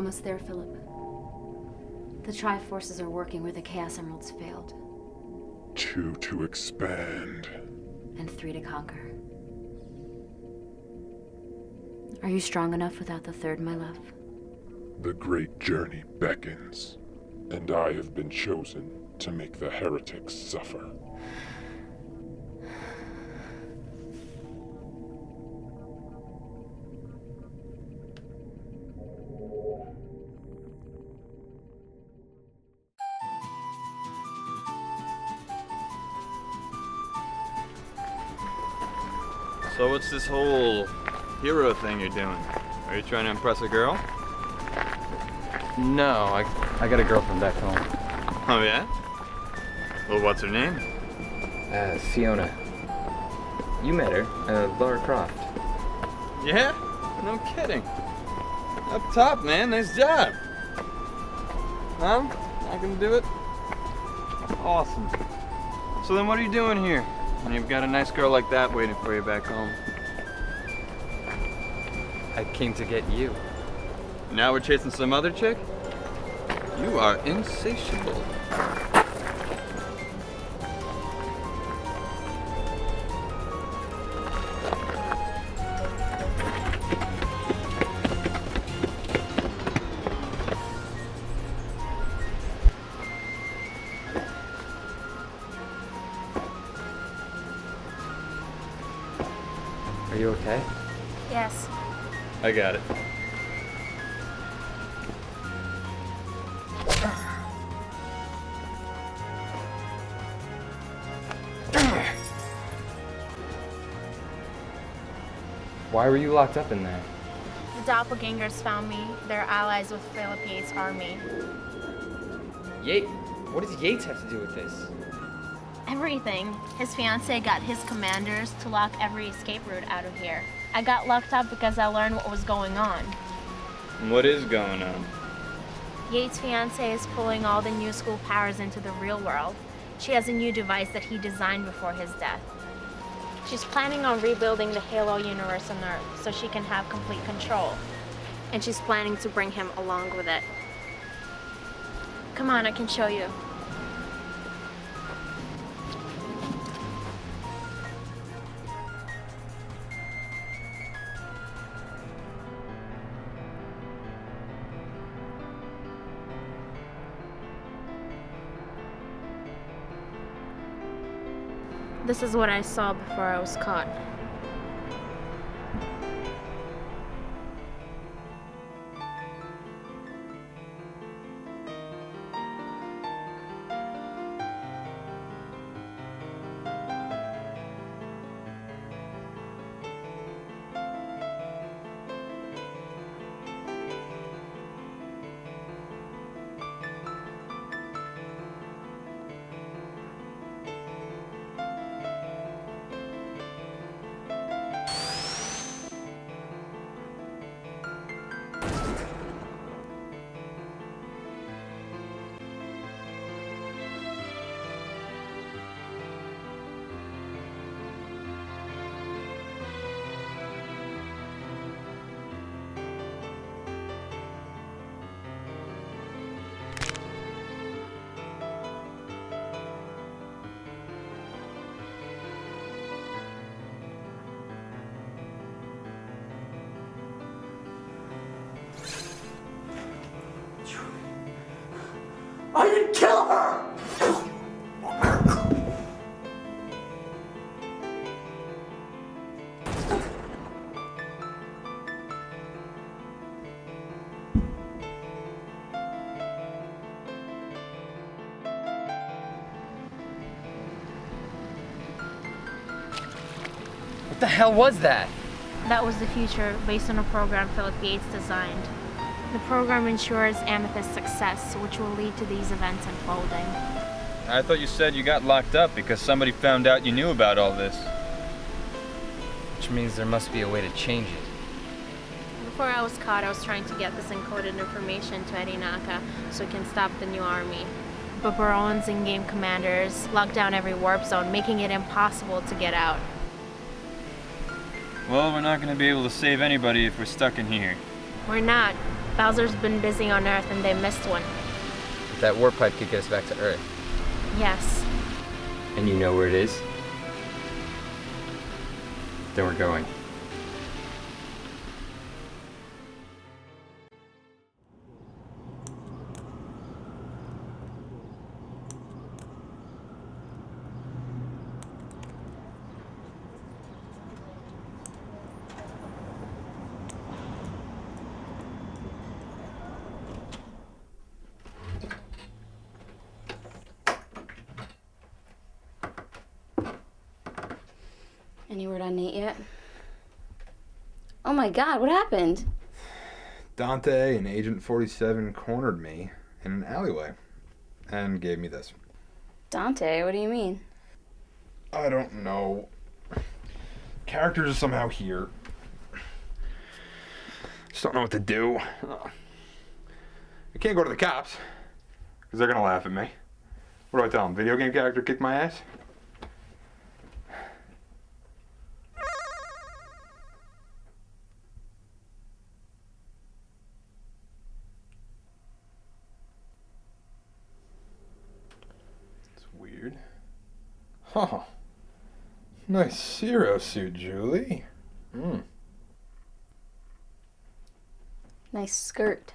almost there, Philip. The Tri-Forces are working where the Chaos Emeralds failed. 2 to expand. And 3 to conquer. Are you strong enough without the third, my love? The great journey beckons, and I have been chosen to make the heretics suffer. So what's this whole hero thing you're doing? Are you trying to impress a girl? No, I got a girlfriend back home. Oh yeah? Well, what's her name? Fiona. You met her, Laura Croft. Yeah? No kidding. Up top, man. Nice job. Huh? I can do it? Awesome. So then what are you doing here? When you've got a nice girl like that waiting for you back home. I came to get you. Now we're chasing some other chick? You are insatiable. Are you okay? Yes. I got it. Why were you locked up in there? The doppelgangers found me. They're allies with Philip Yates' army. What does Yates have to do with this? Everything. His fiancée got his commanders to lock every escape route out of here. I got locked up because I learned what was going on. What is going on? Yates' fiancée is pulling all the new school powers into the real world. She has a new device that he designed before his death. She's planning on rebuilding the Halo universe on Earth so she can have complete control. And she's planning to bring him along with it. Come on, I can show you. This is what I saw before I was caught. I didn't kill her! What the hell was that? That was the future based on a program Philip Yates designed. The program ensures Amethyst's success, which will lead to these events unfolding. I thought you said you got locked up because somebody found out you knew about all this. Which means there must be a way to change it. Before I was caught, I was trying to get this encoded information to Edinaka so we can stop the new army. But Baron's in-game commanders locked down every warp zone, making it impossible to get out. Well, we're not going to be able to save anybody if we're stuck in here. We're not. Bowser's been busy on Earth and they missed one. If that warp pipe could get us back to Earth. Yes. And you know where it is? Then we're going. Any word on Nate yet? Oh my god, what happened? Dante and Agent 47 cornered me in an alleyway and gave me this. Dante, what do you mean? I don't know. Characters are somehow here. Just don't know what to do. I can't go to the cops because they're gonna laugh at me. What do I tell them? Video game character kicked my ass? It's weird. Huh. Nice Zero suit, Julie. Nice skirt.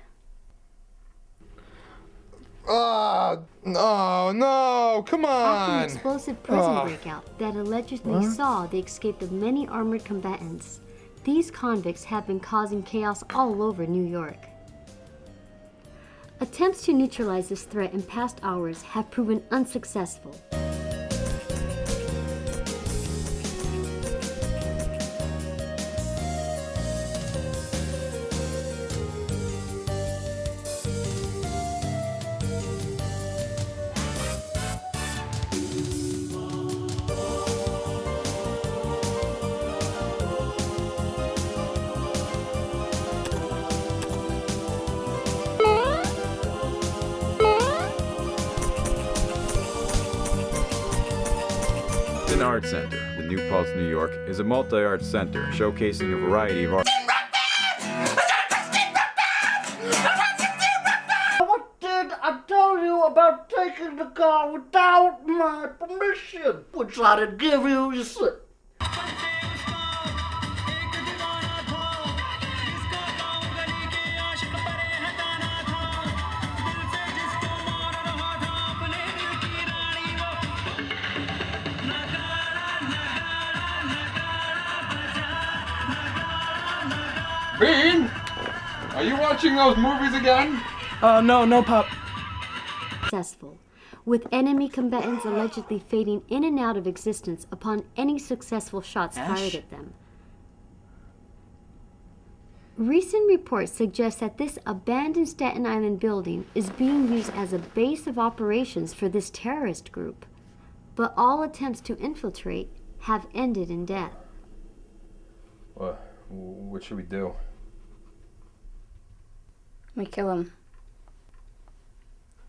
Oh, no, come After an on. explosive prison Ah. breakout that allegedly saw the escape of many armored combatants, these convicts have been causing chaos all over New York. Attempts to neutralize this threat in past hours have proven unsuccessful. Art Center, the New Paltz, New York, is a multi-art center showcasing a variety of art. What did I tell you about taking the car without my permission? Which I didn't give you, you see. Bean, are you watching those movies again? No, Pop. Successful, with enemy combatants allegedly fading in and out of existence upon any successful shots fired at them. Recent reports suggest that this abandoned Staten Island building is being used as a base of operations for this terrorist group, but all attempts to infiltrate have ended in death. What should we do? We kill him.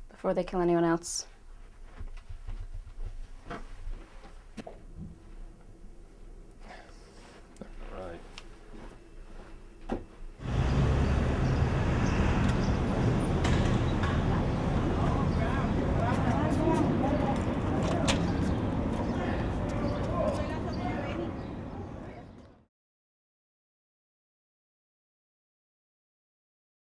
Before they kill anyone else.